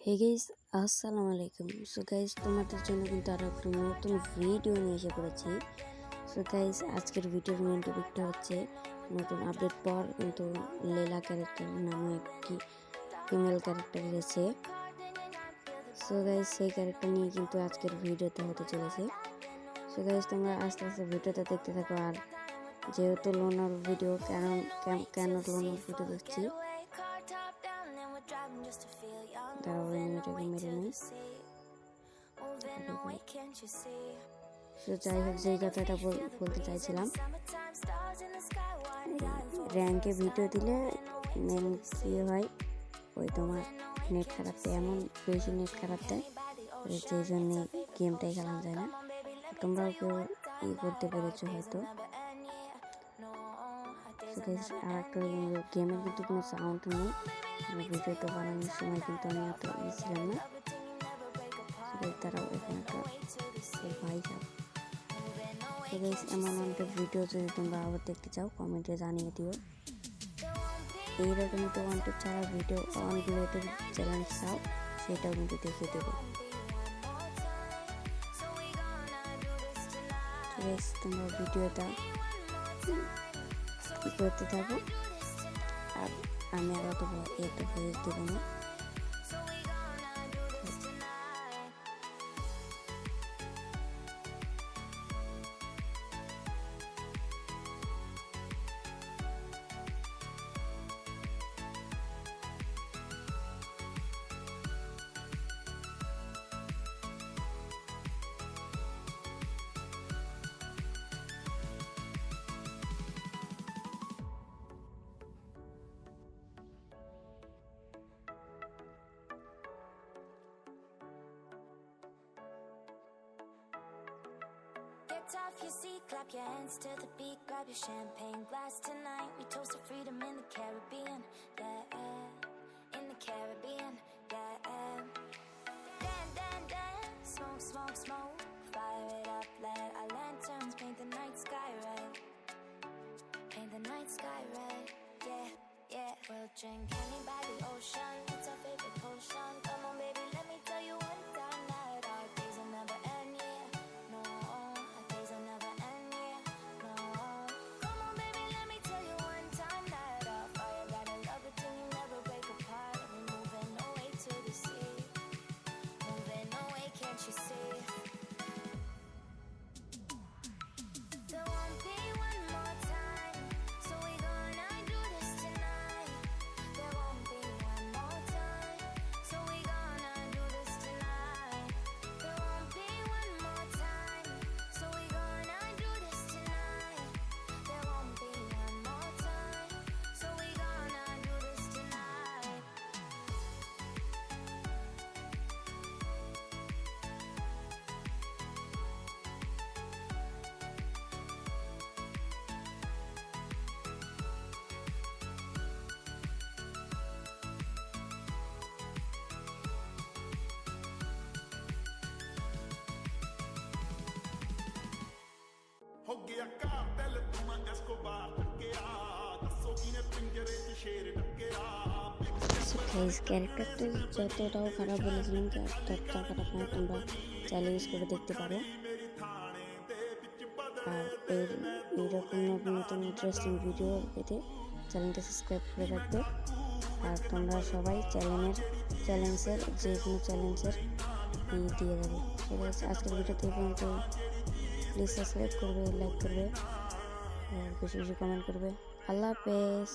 Hey guys, আসসালামু আলাইকুম। So guys, তোমাদের জন্য কিন্তু আরও একটা নতুন ভিডিও নিয়ে এসে পড়েছি। সো গাইস, আজকের ভিডিওর মেন টপিকটা হচ্ছে নতুন আপডেট পর কিন্তু লেলা ক্যারেক্টার নামে একটি ফিমেল ক্যারেক্টার এসেছে। সো গাইস, সেই ক্যারেক্টার নিয়ে কিন্তু আজকের ভিডিওতে হতে চলেছে। সো গাইস, তোমরা আস্তে আস্তে ভিডিওটা দেখতে থাকো। আর যেহেতু লোনার ভিডিও কেন লোনার ভিডিও দেখছি, দাঁড়াও এটাকে মেরে নেই। তো যাই হোক, যেই কথাটা বলতে চাইছিলাম, র্যাঙ্কে ভিডিও দিলে মেন কী হয়, ওই তোমার নেট খারাপ দেয়, এমন বেশি নেট খারাপ দেয় যেই জন্যে গেমটাই খেলানো যায় না। তোমরাও কেউ করতে পেরেছো হয়তো। আর একটা গেমের কিন্তু কোনো সাউন্ড নেই, ভিডিওটা বানানোর সময় কিন্তু আমি অত ছিলাম না। তারাও এখানে একটা ভাই যাও। এমন অনেক ভিডিও যদি তোমরা আবার দেখতে চাও কমেন্টে জানিয়ে দিও। এইরকম তো ওয়ান্টেড ছাড়া ভিডিও আনরিলেটেড চ্যালেঞ্জ চাও, সেটাও কিন্তু দেখিয়ে দেবো। তোমরা ভিডিওটা করতে থাকো, আর আমি আর অত ভয়েস দেবো না। Get off your seat, clap your hands to the beat, grab your champagne glass tonight. We toast to freedom in the Caribbean, yeah, in the Caribbean, yeah. Dance, smoke, smoke, smoke, fire it up, let our lanterns paint the night sky red, paint the night sky red, yeah, yeah. We'll drink honey by the ocean, it's our favorite potion. Come on baby, let me tell you one time that our days will never end, yeah, no. हो गया cartel तुम Escobar टकरा दसो किने पिंजरे च शेर टकरा ক্যারেক্টারটা যতটাও খারাপ বলেছিলাম, ততটা খারাপ নয়, তোমরা চাইলে ইউজ করে দেখতে পারো। আর এইরকম নতুন নতুন ইন্টারেস্টিং ভিডিও পেতে চ্যানেলটা সাবস্ক্রাইব করে রাখবে। আর তোমরা সবাই চ্যালেঞ্জের যে কোনো চ্যালেঞ্জের দিয়ে দেবে। ঠিক আছে, আজকের ভিডিওতে এই পর্যন্ত। প্লিজ সাবস্ক্রাইব করবে, লাইক করবে, আর বেশি বেশি কমেন্ট করবে। আল্লাহ হাফেজ।